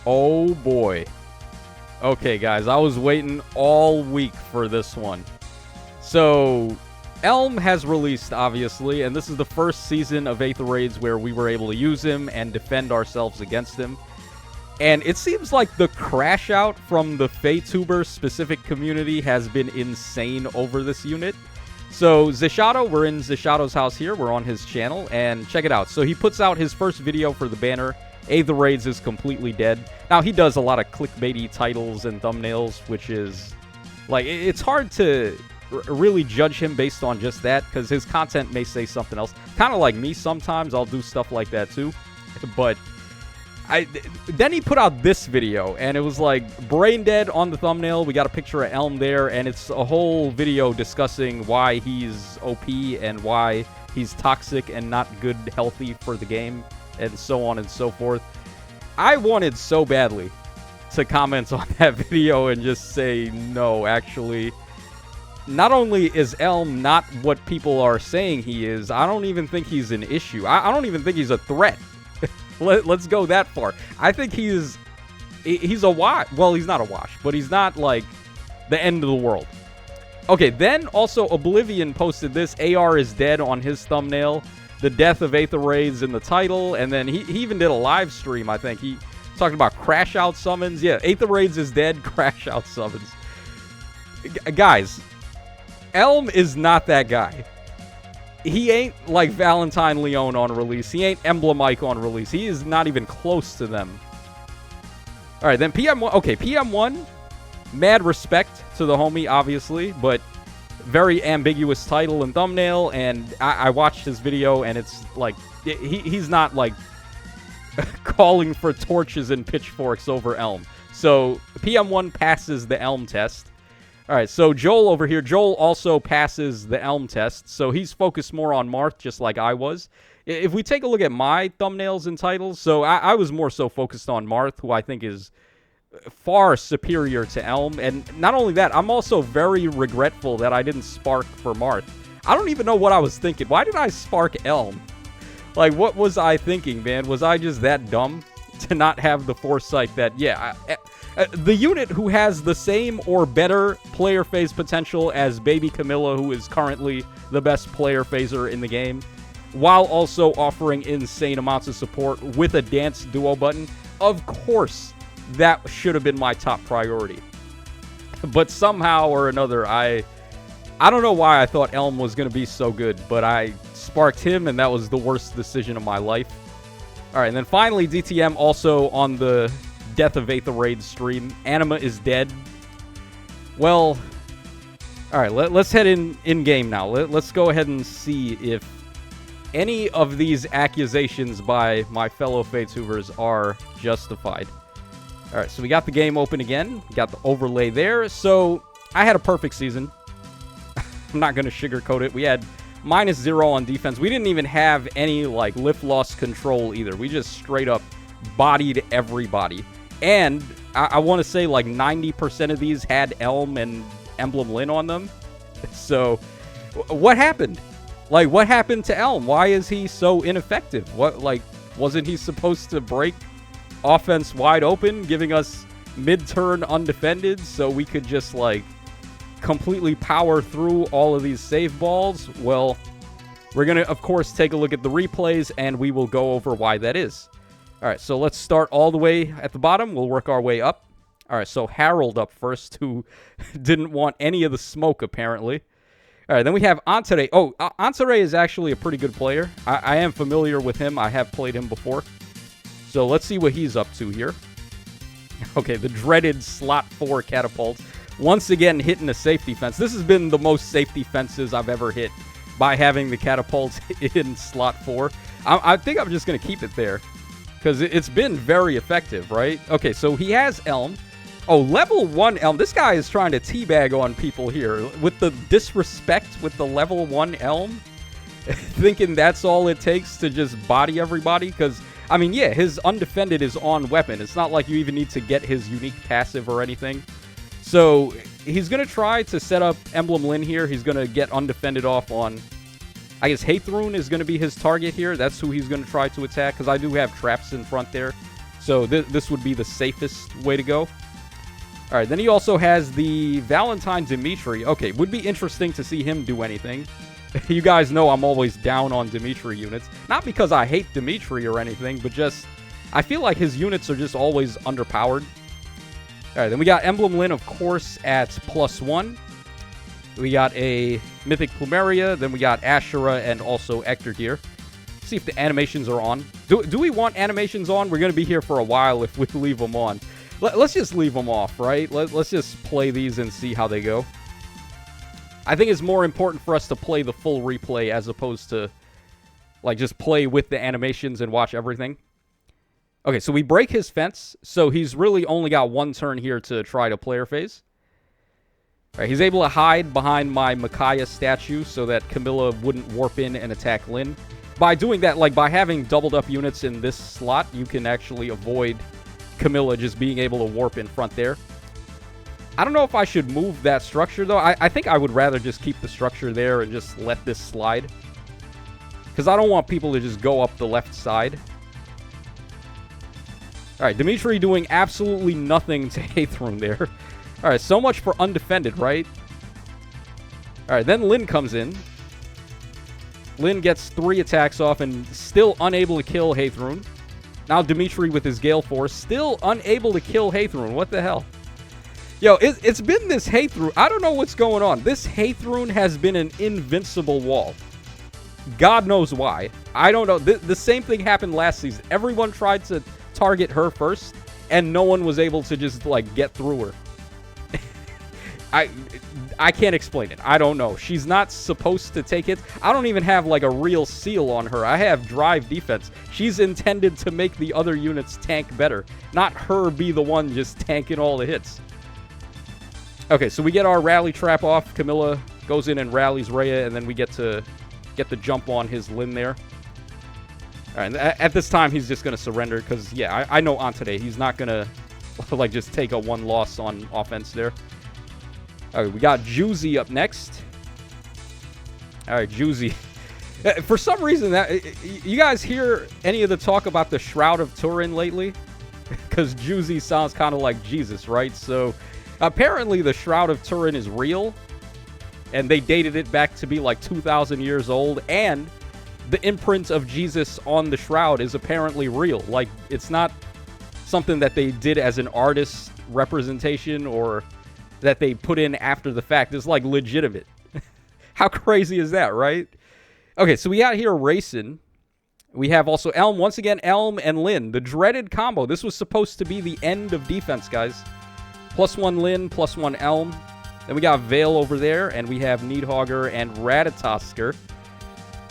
Oh boy. Okay, guys, I was waiting all week for this one. So, Elm has released, obviously, and this is the first season of Aether Raids where we were able to use him and defend ourselves against him. And it seems like the crash out from the FEHtuber specific community has been insane over this unit. So, Zishato, we're in Zishato's house here. We're on his channel, and check it out. So, he puts out his first video for the banner. Aether Raids is completely dead. Now, he does a lot of clickbaity titles and thumbnails, which is, like, it's hard to really judge him based on just that, because his content may say something else. Kind of like me sometimes, I'll do stuff like that too. But then he put out this video, and it was like brain dead on the thumbnail. We got a picture of Elm there, and it's a whole video discussing why he's OP and why he's toxic and not good, healthy for the game, and so on and so forth. I wanted so badly to comment on that video and just say, no, actually, not only is Elm not what people are saying he is, I don't even think he's an issue. I don't even think he's a threat. Let's go that far. I think he's a wash. Well, he's not a wash, but he's not, like, the end of the world. Okay, then also Oblivion posted this. AR is dead on his thumbnail. The death of Aether Raids in the title, and then he even did a live stream, I think. He talked about crash out summons. Yeah, Aether Raids is dead, crash out summons. Guys, Elm is not that guy. He ain't like Valentine Leon on release. He ain't Emblem Ike on release. He is not even close to them. All right, then PM1. Okay, PM1, mad respect to the homie, obviously, but very ambiguous title and thumbnail, and I watched his video, and it's like, he's not, like, calling for torches and pitchforks over Elm. So, PM1 passes the Elm test. Alright, so Joel over here, Joel also passes the Elm test, so he's focused more on Marth, just like I was. If we take a look at my thumbnails and titles, so I was more so focused on Marth, who I think is far superior to Elm, and not only that, I'm also very regretful that I didn't spark for Marth. I don't even know what I was thinking. Why did I spark Elm? Like, what was I thinking, man? Was I just that dumb to not have the foresight that, yeah, the unit who has the same or better player phase potential as Baby Camilla, who is currently the best player phaser in the game, while also offering insane amounts of support with a dance duo button, of course, that should have been my top priority. But somehow or another, I don't know why I thought Elm was going to be so good, but I sparked him, and that was the worst decision of my life. All right, and then finally, DTM also on the Death of Aether Raid stream. Anima is dead. Well, all right, let's head in-game now. Let's go ahead and see if any of these accusations by my fellow FEHtubers are justified. All right, so we got the game open again. Got the overlay there. So I had a perfect season. I'm not going to sugarcoat it. We had -0 on defense. We didn't even have any, like, lift loss control either. We just straight up bodied everybody. And I want to say, like, 90% of these had Elm and Emblem Lin on them. So what happened? Like, what happened to Elm? Why is he so ineffective? What, like, wasn't he supposed to break offense wide open, giving us mid-turn undefended so we could just, like, completely power through all of these save balls? Well, we're going to, of course, take a look at the replays, and we will go over why that is. All right, so let's start all the way at the bottom. We'll work our way up. All right, so Harold up first, who didn't want any of the smoke, apparently. All right, then we have Antaray. Oh, Antaray is actually a pretty good player. I am familiar with him. I have played him before. So let's see what he's up to here. Okay, the dreaded slot 4 catapult. Once again, hitting a safety fence. This has been the most safety fences I've ever hit by having the catapult in slot 4. I think I'm just going to keep it there because it's been very effective, right? Okay, so he has Elm. Oh, level 1 Elm. This guy is trying to teabag on people here with the disrespect with the level 1 Elm. Thinking that's all it takes to just body everybody because, I mean, yeah, his undefended is on weapon. It's not like you even need to get his unique passive or anything. So he's going to try to set up Emblem Lin here. He's going to get undefended off on, I guess, Haithrun is going to be his target here. That's who he's going to try to attack because I do have traps in front there. So this would be the safest way to go. All right, then he also has the Valentine Dimitri. Okay, would be interesting to see him do anything. You guys know I'm always down on Dimitri units. Not because I hate Dimitri or anything, but just I feel like his units are just always underpowered. All right, then we got Emblem Lyn, of course, at +1. We got a Mythic Plumeria. Then we got Ashura and also Ector here. See if the animations are on. Do we want animations on? We're going to be here for a while if we leave them on. Let's just leave them off, right? Let's just play these and see how they go. I think it's more important for us to play the full replay as opposed to, like, just play with the animations and watch everything. Okay, so we break his fence, so he's really only got one turn here to try to player phase. All right, he's able to hide behind my Micaiah statue so that Camilla wouldn't warp in and attack Lyn. By doing that, like, by having doubled up units in this slot, you can actually avoid Camilla just being able to warp in front there. I don't know if I should move that structure, though. I think I would rather just keep the structure there and just let this slide. Because I don't want people to just go up the left side. All right, Dimitri doing absolutely nothing to Hathrum there. All right, so much for undefended, right? All right, then Lyn comes in. Lyn gets 3 attacks off and still unable to kill Hathrum. Now Dimitri with his Gale Force, still unable to kill Hathrum. What the hell? Yo, it's been this Hathrum. I don't know what's going on. This Hathrum has been an invincible wall. God knows why. I don't know. The same thing happened last season. Everyone tried to target her first, and no one was able to just, like, get through her. I can't explain it. I don't know. She's not supposed to take it. I don't even have, like, a real seal on her. I have drive defense. She's intended to make the other units tank better, not her be the one just tanking all the hits. Okay, so we get our rally trap off. Camilla goes in and rallies Rhea, and then we get to get the jump on his Lyn there. All right, at this time, he's just going to surrender because, yeah, I know on today he's not going to, like, just take a 1 loss on offense there. All right, we got Juicy up next. All right, Juicy. For some reason, you guys hear any of the talk about the Shroud of Turin lately? Because Juicy sounds kind of like Jesus, right? So apparently the Shroud of Turin is real, and they dated it back to be like 2,000 years old, and the imprint of Jesus on the shroud is apparently real. Like, it's not something that they did as an artist representation or that they put in after the fact. It's, like, legitimate. How crazy is that, right? Okay, so we got here racing. We have also Elm. Once again, Elm and Lyn. The dreaded combo. This was supposed to be the end of defense, guys. +1 Lyn, +1 Elm. Then we got Vale over there, and we have Needhogger and Ratatosker.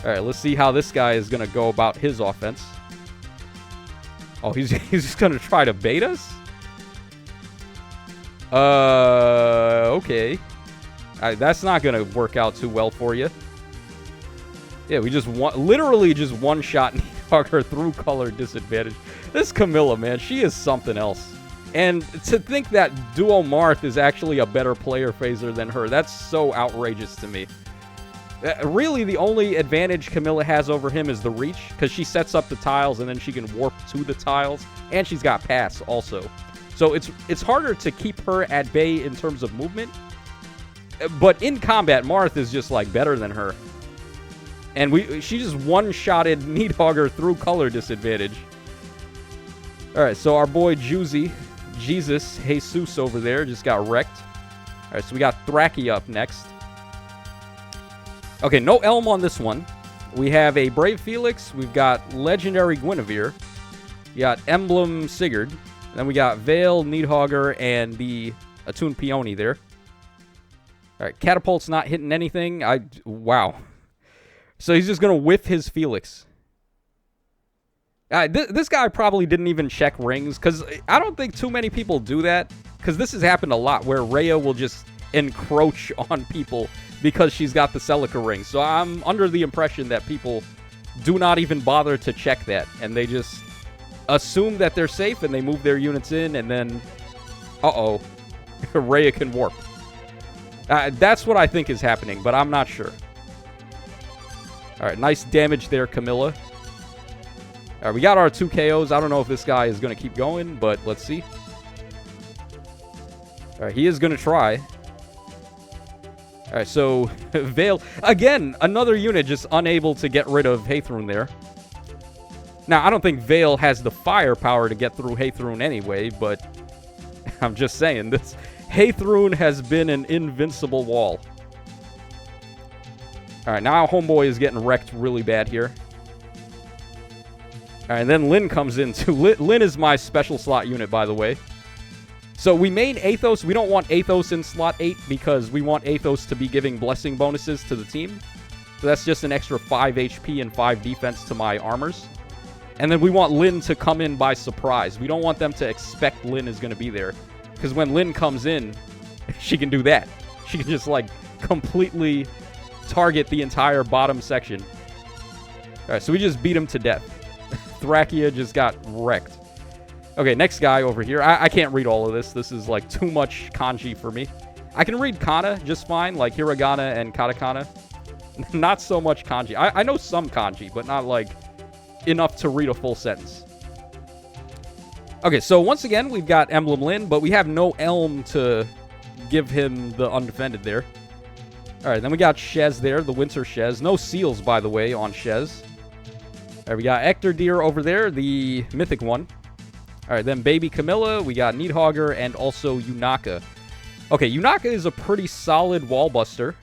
All right, let's see how this guy is going to go about his offense. Oh, he's just going to try to bait us? Okay. That's not going to work out too well for you. Yeah, we just literally just one-shot Needhogger through color disadvantage. This Camilla, man, she is something else. And to think that Duo Marth is actually a better player phaser than her, that's so outrageous to me. Really, the only advantage Camilla has over him is the reach, because she sets up the tiles and then she can warp to the tiles, and she's got pass also. So it's harder to keep her at bay in terms of movement. But in combat, Marth is just, like, better than her. And she just one-shotted Needhogger through color disadvantage. Alright, so our boy Juicy, Jesus over there, just got wrecked. Alright, so we got Thraki up next. Okay, no Elm on this one. We have a Brave Felix. We've got Legendary Guinevere. We got Emblem Sigurd. Then we got Vale, Needhogger, and the Attuned Peony there. Alright, Catapult's not hitting anything. Wow. So he's just going to whiff his Felix. This guy probably didn't even check rings, because I don't think too many people do that, because this has happened a lot, where Rhea will just encroach on people because she's got the Celica ring. So I'm under the impression that people do not even bother to check that, and they just assume that they're safe, and they move their units in, and then, uh-oh, Rhea can warp. That's what I think is happening, but I'm not sure. All right, nice damage there, Camilla. All right, we got our 2 KOs. I don't know if this guy is going to keep going, but let's see. All right, he is going to try. All right, so Vale, again, another unit just unable to get rid of FEHtuber there. Now, I don't think Vale has the firepower to get through FEHtuber anyway, but I'm just saying, this FEHtuber has been an invincible wall. All right, now Homeboy is getting wrecked really bad here. All right, and then Lyn comes in, too. Lyn is my special slot unit, by the way. So we main Athos. We don't want Athos in slot 8 because we want Athos to be giving blessing bonuses to the team. So that's just an extra 5 HP and 5 defense to my armors. And then we want Lyn to come in by surprise. We don't want them to expect Lyn is going to be there. Because when Lyn comes in, she can do that. She can just, like, completely target the entire bottom section. All right, so we just beat him to death. Thrakia just got wrecked. Okay, next guy over here. I can't read all of this. This is, like, too much kanji for me. I can read kana just fine, like hiragana and katakana. Not so much kanji. I know some kanji, but not, like, enough to read a full sentence. Okay, so once again, we've got Emblem Lyn, but we have no Elm to give him the undefended there. All right, then we got Shez there, the Winter Shez. No seals, by the way, on Shez. All right, we got Ector Deer over there, the mythic one. All right, then Baby Camilla, we got Needhogger, and also Yunaka. Okay, Yunaka is a pretty solid wall buster.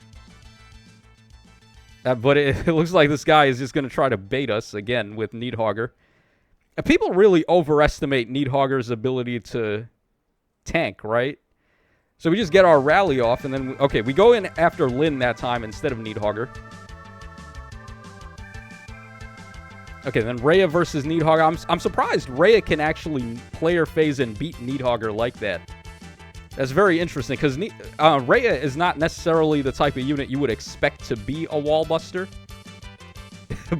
But it looks like this guy is just going to try to bait us again with Needhogger. People really overestimate Needhogger's ability to tank, right? So we just get our rally off, and then... Okay, we go in after Lyn that time instead of Needhogger. Okay, then Rhea versus Needhogger. I'm surprised Rhea can actually player phase and beat Needhogger like that. That's very interesting, because Rhea is not necessarily the type of unit you would expect to be a wall buster.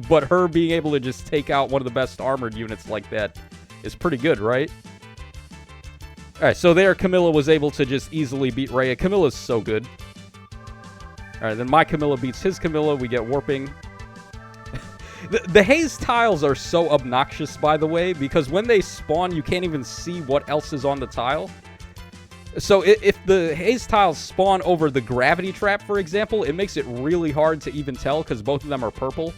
But her being able to just take out one of the best armored units like that is pretty good, right? Alright, so there Camilla was able to just easily beat Rhea. Camilla's so good. Alright, then my Camilla beats his Camilla. We get warping. The haze tiles are so obnoxious, by the way, because when they spawn, you can't even see what else is on the tile. So if the haze tiles spawn over the gravity trap, for example, it makes it really hard to even tell because both of them are purple.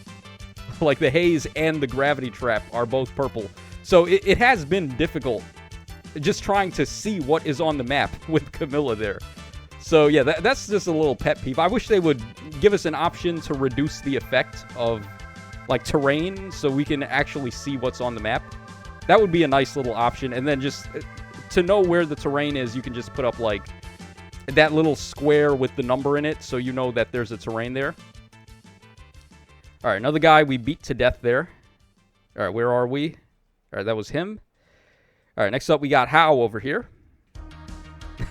Like the haze and the gravity trap are both purple. So it has been difficult just trying to see what is on the map with Camilla there. So yeah, that's just a little pet peeve. I wish they would give us an option to reduce the effect of like terrain so we can actually see what's on the map. That would be a nice little option. And then just to know where the terrain is, you can just put up like that little square with the number in it so you know that there's a terrain there. All right, another guy we beat to death there. All right, where are we? All right, that was him. All right, next up we got Hao over here.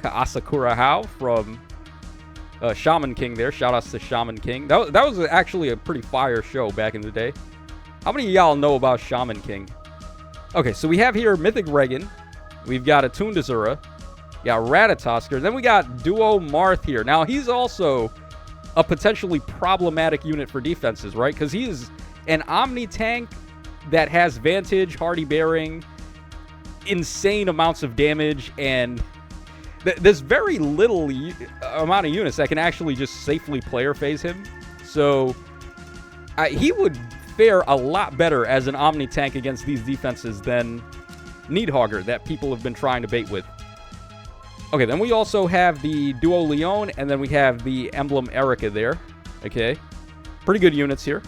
Asakura Hao from Shaman King there. Shout outs to Shaman King. That was actually a pretty fire show back in the day. How many of y'all know about Shaman King? Okay, so we have here Mythic Regan. We've got a Tundazura. We got Ratatosker. Then we got Duo Marth here. Now, he's also a potentially problematic unit for defenses, right? Because he is an Omni tank that has Vantage, Hardy Bearing, insane amounts of damage, and there's very little amount of units that can actually just safely player phase him. So he would fare a lot better as an Omni tank against these defenses than Needhogger that people have been trying to bait with. Okay, then we also have the Duo Leon, and then we have the Emblem Erica there. Okay, pretty good units here.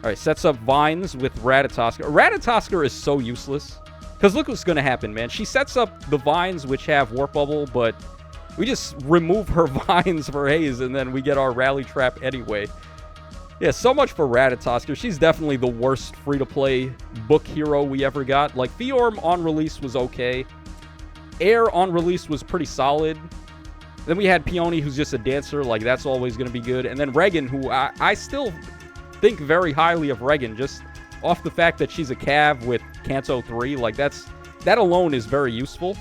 All right, sets up Vines with Ratatosker. Ratatosker is so useless. Because look what's going to happen, man. She sets up the Vines, which have Warp Bubble, but we just remove her Vines for Haze, and then we get our Rally Trap anyway. Yeah, so much for Ratatosker. She's definitely the worst free-to-play book hero we ever got. Like, Fiorm on release was okay. Air on release was pretty solid. Then we had Peony, who's just a dancer. Like, that's always going to be good. And then Regan, who I still think very highly of Regan, just off the fact that she's a Cav with Kanto 3. Like, that alone is very useful.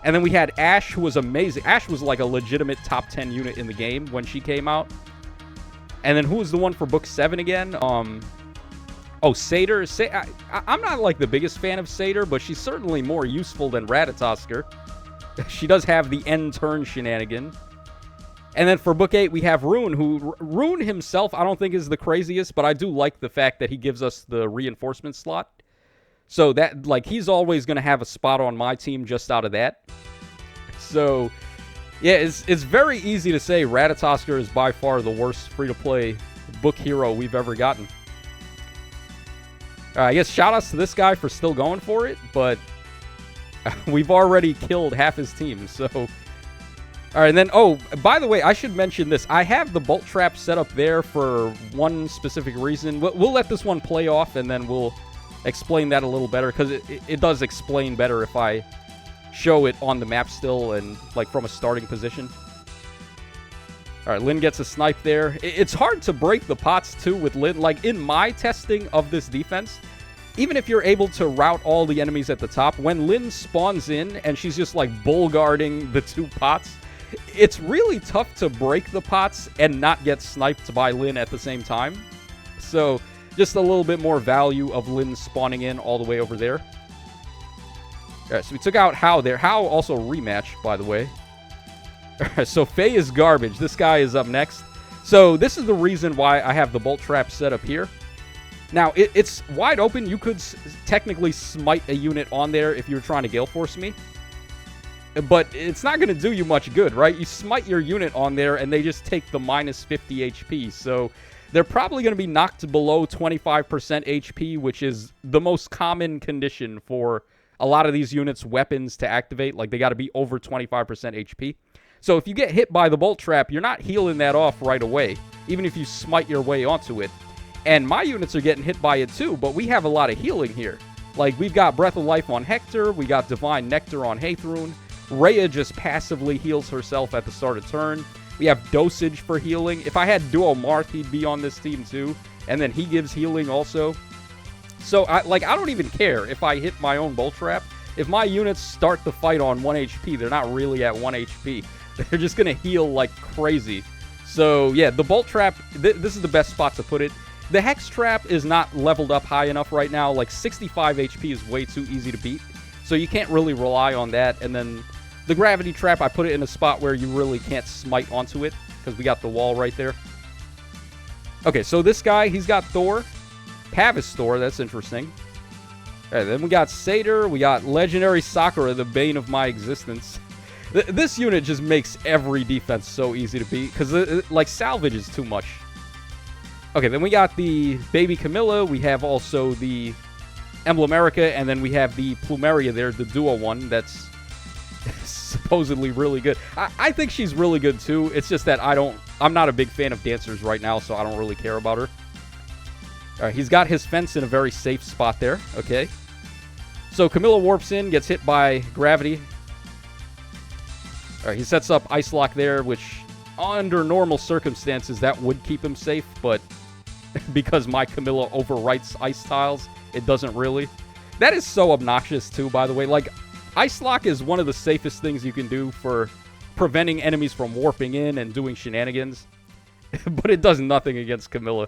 And then we had Ash, who was amazing. Ash was like a legitimate top 10 unit in the game when she came out. And then who was the one for Book 7 again? Oh, Satyr. I'm not like the biggest fan of Satyr, but she's certainly more useful than Ratatoskr. She does have the end turn shenanigan. And then for Book 8, we have Rune, who Rune himself I don't think is the craziest, but I do like the fact that he gives us the reinforcement slot. So that, like, he's always going to have a spot on my team just out of that. So, yeah, it's very easy to say Ratatoskr is by far the worst free-to-play book hero we've ever gotten. I guess shout-outs to this guy for still going for it, but we've already killed half his team, so... All right, and then, oh, by the way, I should mention this. I have the bolt trap set up there for one specific reason. We'll let this one play off, and then we'll explain that a little better, because it does explain better if I show it on the map still and, like, from a starting position. All right, Lyn gets a snipe there. It's hard to break the pots, too, with Lyn. Like, in my testing of this defense, even if you're able to rout all the enemies at the top, when Lyn spawns in and she's just, like, bull guarding the two pots, it's really tough to break the pots and not get sniped by Lyn at the same time. So, just a little bit more value of Lyn spawning in all the way over there. Alright, so we took out Hao there. Hao also rematch, by the way. Alright, so Fei is garbage. This guy is up next. So, this is the reason why I have the bolt trap set up here. Now, it's wide open. You could technically smite a unit on there if you were trying to Gale Force me. But it's not going to do you much good, right? You smite your unit on there, and they just take the minus 50 HP. So they're probably going to be knocked below 25% HP, which is the most common condition for a lot of these units' weapons to activate. Like, they got to be over 25% HP. So if you get hit by the bolt trap, you're not healing that off right away, even if you smite your way onto it. And my units are getting hit by it too, but we have a lot of healing here. Like, we've got Breath of Life on Hector, we got Divine Nectar on Heithrun. Rhea just passively heals herself at the start of turn. We have Dosage for healing. If I had Duo Marth, he'd be on this team too. And then he gives healing also. So, I don't even care if I hit my own Bolt Trap. If my units start the fight on 1 HP, they're not really at 1 HP. They're just going to heal like crazy. So, yeah, the Bolt Trap, this is the best spot to put it. The Hex Trap is not leveled up high enough right now. Like, 65 HP is way too easy to beat. So you can't really rely on that. And then the Gravity Trap, I put it in a spot where you really can't smite onto it, because we got the wall right there. Okay, so this guy, he's got Thor. Pavis Thor, that's interesting. All right, then we got Satyr. We got Legendary Sakura, the bane of my existence. This unit just makes every defense so easy to beat, because, like, salvage is too much. Okay, then we got the Baby Camilla. We have also the Emblemerica, and then we have the Plumeria there, the duo one that's supposedly really good. I think she's really good too. It's just that I'm not a big fan of dancers right now, so I don't really care about her. Alright, he's got his fence in a very safe spot there. Okay. So Camilla warps in, gets hit by gravity. Alright, he sets up Ice Lock there, which under normal circumstances that would keep him safe, but because my Camilla overwrites ice tiles, it doesn't really. That is so obnoxious too, by the way. Like, Ice Lock is one of the safest things you can do for preventing enemies from warping in and doing shenanigans. But it does nothing against Camilla.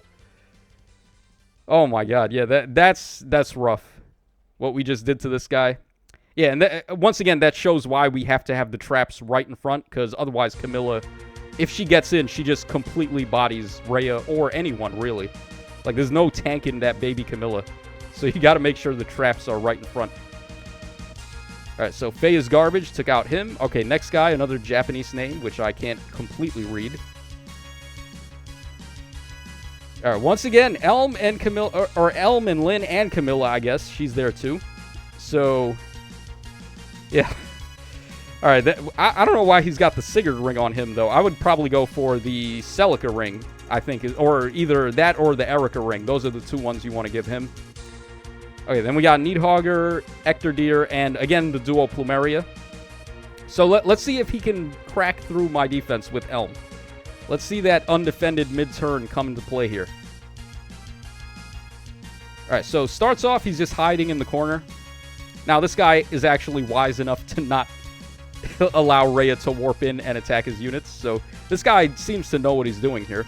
Oh my god, yeah, that's rough. What we just did to this guy. Yeah, and once again, that shows why we have to have the traps right in front, because otherwise Camilla, if she gets in, she just completely bodies Rhea or anyone, really. Like, there's no tanking that baby Camilla. So you got to make sure the traps are right in front. Alright, so Fei is garbage. Took out him. Okay, next guy, another Japanese name, which I can't completely read. Alright, once again, Elm and Camilla, or Elm and Lyn and Camilla, I guess. She's there too. So, yeah. Alright, I don't know why he's got the Sigurd ring on him, though. I would probably go for the Celica ring, I think. Or either that or the Erica ring. Those are the two ones you want to give him. Okay, then we got Needhogger, Ectordeer, and again, the duo Plumeria. So let's see if he can crack through my defense with Elm. Let's see that undefended mid-turn come into play here. Alright, so starts off, he's just hiding in the corner. Now, this guy is actually wise enough to not allow Rhea to warp in and attack his units. So this guy seems to know what he's doing here.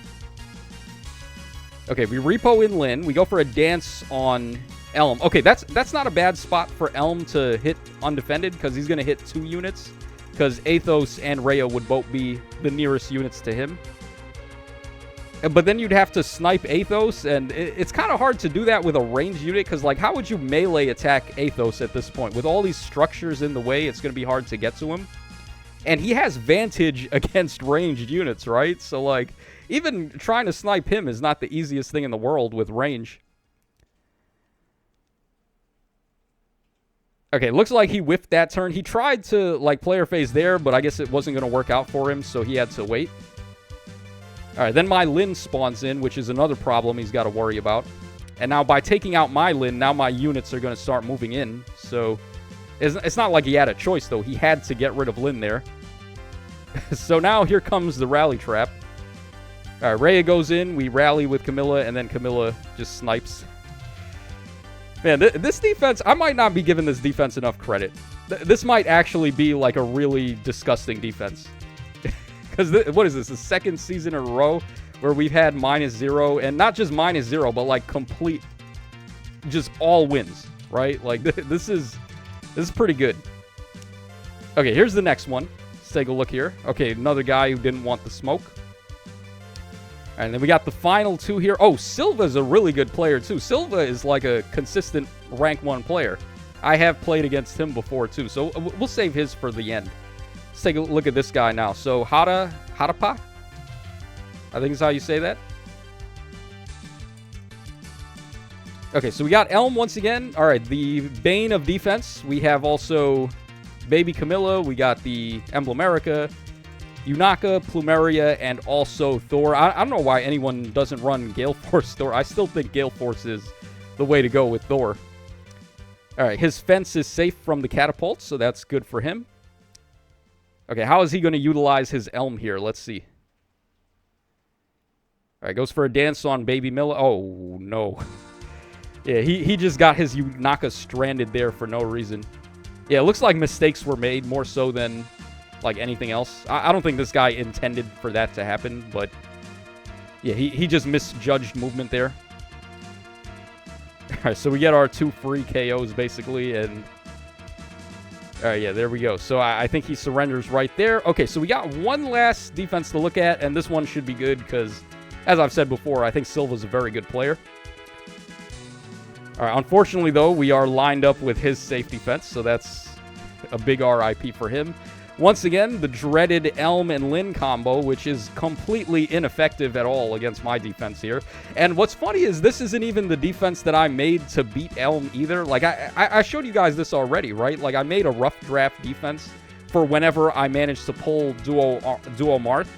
Okay, we repo in Lin. We go for a dance on Elm. Okay, that's not a bad spot for Elm to hit undefended because he's going to hit 2 units because Athos and Rhea would both be the nearest units to him. But then you'd have to snipe Athos, and it's kind of hard to do that with a ranged unit because, like, how would you melee attack Athos at this point? With all these structures in the way, it's going to be hard to get to him. And he has Vantage against ranged units, right? So, like, even trying to snipe him is not the easiest thing in the world with range. Okay, looks like he whiffed that turn. He tried to, like, player phase there, but I guess it wasn't going to work out for him, so he had to wait. All right, then my Lin spawns in, which is another problem he's got to worry about. And now by taking out my Lin, now my units are going to start moving in. So it's not like he had a choice, though. He had to get rid of Lin there. So now here comes the rally trap. All right, Rhea goes in. We rally with Camilla, and then Camilla just snipes. Man, this defense, I might not be giving this defense enough credit. This might actually be like a really disgusting defense. Because what is this, the second season in a row where we've had -0, and not just -0, but like complete, just all wins, right? Like this is pretty good. Okay, here's the next one. Let's take a look here. Okay, another guy who didn't want the smoke. And then we got the final 2 here. Oh, Silva's a really good player too. Silva is like a consistent rank 1 player. I have played against him before too, so we'll save his for the end. Let's take a look at this guy now. So, Hadapa? I think is how you say that. Okay, so we got Elm once again. All right, the Bane of defense. We have also Baby Camilla. We got the Emblemerica, Yunaka, Plumeria, and also Thor. I don't know why anyone doesn't run Gale Force Thor. I still think Gale Force is the way to go with Thor. All right, his fence is safe from the catapults, so that's good for him. Okay, how is he going to utilize his Elm here? Let's see. All right, goes for a dance on Baby Milla. Oh, no. Yeah, he just got his Yunaka stranded there for no reason. Yeah, it looks like mistakes were made more so than, like, anything else. I don't think this guy intended for that to happen, but yeah, he just misjudged movement there. All right, so we get our 2 free KOs, basically, and... All right, yeah, there we go. So I think he surrenders right there. Okay, so we got one last defense to look at, and this one should be good because, as I've said before, I think Silva's a very good player. All right, unfortunately, though, we are lined up with his safe defense, so that's a big RIP for him. Once again, the dreaded Elm and Lin combo, which is completely ineffective at all against my defense here. And what's funny is this isn't even the defense that I made to beat Elm either. Like, I showed you guys this already, right? Like, I made a rough draft defense for whenever I managed to pull Duo Marth,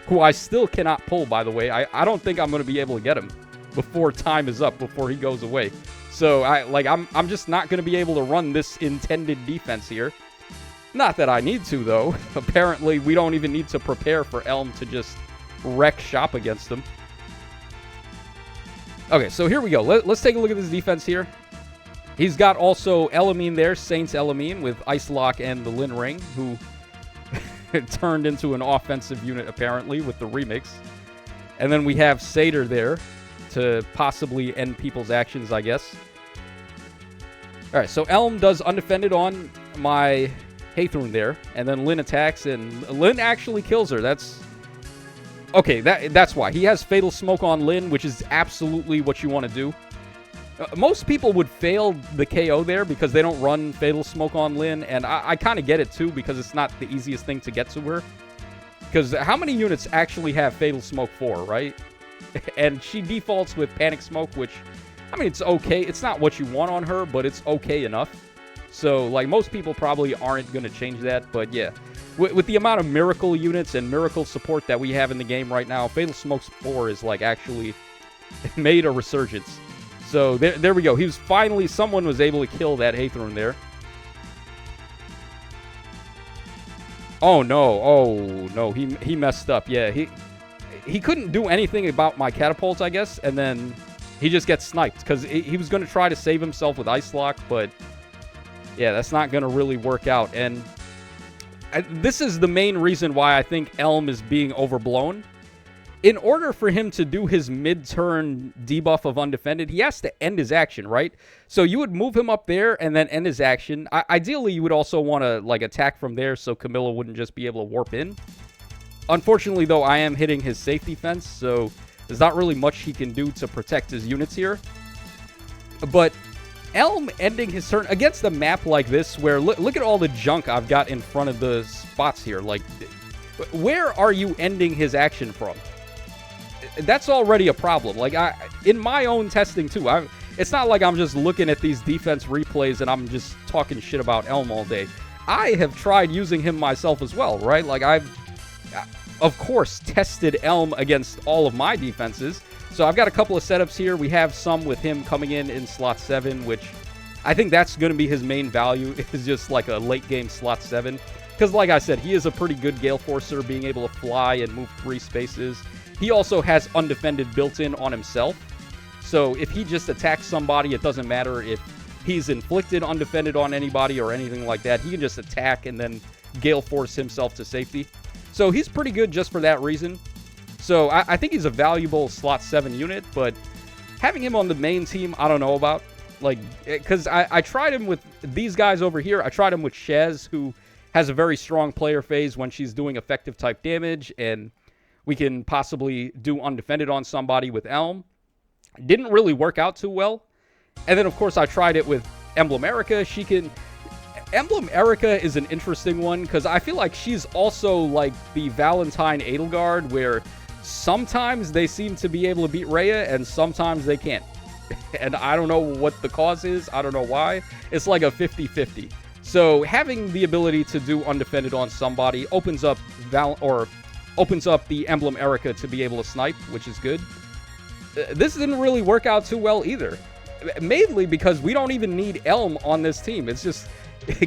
who I still cannot pull, by the way. I don't think I'm going to be able to get him before time is up, before he goes away. So, I'm just not going to be able to run this intended defense here. Not that I need to, though. Apparently, we don't even need to prepare for Elm to just wreck shop against him. Okay, so here we go. Let's take a look at this defense here. He's got also Elamine there, Saints Elamine, with Ice Lock and the Lin Ring, who turned into an offensive unit, apparently, with the remix. And then we have Satyr there to possibly end people's actions, I guess. All right, so Elm does undefended on my... Haythorn there, and then Lin attacks, and Lin actually kills her. That's... Okay, that's why. He has Fatal Smoke on Lin, which is absolutely what you want to do. Most people would fail the KO there because they don't run Fatal Smoke on Lin, and I kind of get it too because it's not the easiest thing to get to her. Because how many units actually have Fatal Smoke for, right? And she defaults with Panic Smoke, which, I mean, it's okay. It's not what you want on her, but it's okay enough. So, like, most people probably aren't going to change that, but yeah. With the amount of Miracle units and Miracle support that we have in the game right now, Fatal Smoke's 4 is, like, actually made a resurgence. So, there we go. He was finally, someone was able to kill that Haythorn there. Oh, no. Oh, no. He messed up. Yeah, he couldn't do anything about my catapults, I guess, and then he just gets sniped, because he was going to try to save himself with Ice Lock, but... yeah, that's not going to really work out. And this is the main reason why I think Elm is being overblown, in order for him to do his mid-turn debuff of undefended, he has to end his action, right? So you would move him up there and then end his action. Ideally, you would also want to like attack from there so Camilla wouldn't just be able to warp in. Unfortunately, though, I am hitting his safety fence, so there's not really much he can do to protect his units here. But Elm ending his turn against a map like this, where look at all the junk I've got in front of the spots here. Like, where are you ending his action from? That's already a problem. Like, in my own testing, too, it's not like I'm just looking at these defense replays and I'm just talking shit about Elm all day. I have tried using him myself as well, right? Like, I've, of course, tested Elm against all of my defenses. So I've got a couple of setups here. We have some with him coming in slot 7, which I think that's going to be his main value, is just like a late-game slot 7. Because, like I said, he is a pretty good Gale Forcer, being able to fly and move 3 spaces. He also has undefended built-in on himself. So if he just attacks somebody, it doesn't matter if he's inflicted undefended on anybody or anything like that. He can just attack and then Gale Force himself to safety. So he's pretty good just for that reason. So I think he's a valuable slot 7 unit, but having him on the main team, I don't know about. Like, because I tried him with these guys over here. I tried him with Shez, who has a very strong player phase when she's doing effective type damage, and we can possibly do undefended on somebody with Elm. Didn't really work out too well. And then, of course, I tried it with Emblem Erica. Emblem Erica is an interesting one, because I feel like she's also like the Valentine Edelgard, where sometimes they seem to be able to beat Rhea, and sometimes they can't. And I don't know what the cause is. I don't know why. It's like a 50-50. So having the ability to do undefended on somebody opens up the Emblem Erica to be able to snipe, which is good. This didn't really work out too well either. Mainly because we don't even need Elm on this team. It's just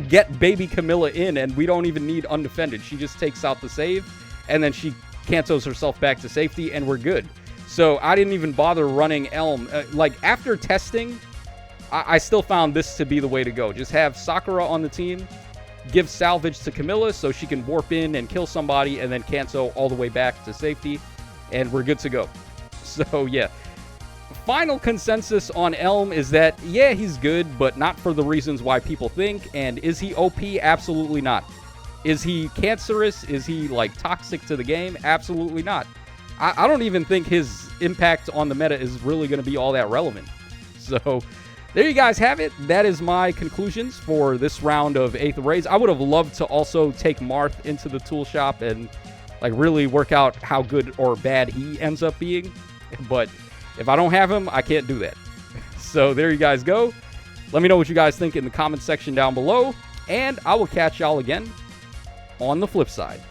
get baby Camilla in, and we don't even need undefended. She just takes out the save, and then she cantos herself back to safety, and we're good. So I didn't even bother running Elm. Like, after testing, I still found this to be the way to go. Just have Sakura on the team, give salvage to Camilla so she can warp in and kill somebody, and then canto all the way back to safety, and we're good to go. So, yeah. Final consensus on Elm is that, yeah, he's good, but not for the reasons why people think. And is he OP? Absolutely not. Is he cancerous? Is he, like, toxic to the game? Absolutely not. I don't even think his impact on the meta is really going to be all that relevant. So, there you guys have it. That is my conclusions for this round of 8th Raids. I would have loved to also take Marth into the tool shop and, like, really work out how good or bad he ends up being. But if I don't have him, I can't do that. So there you guys go. Let me know what you guys think in the comment section down below, and I will catch y'all again on the flip side.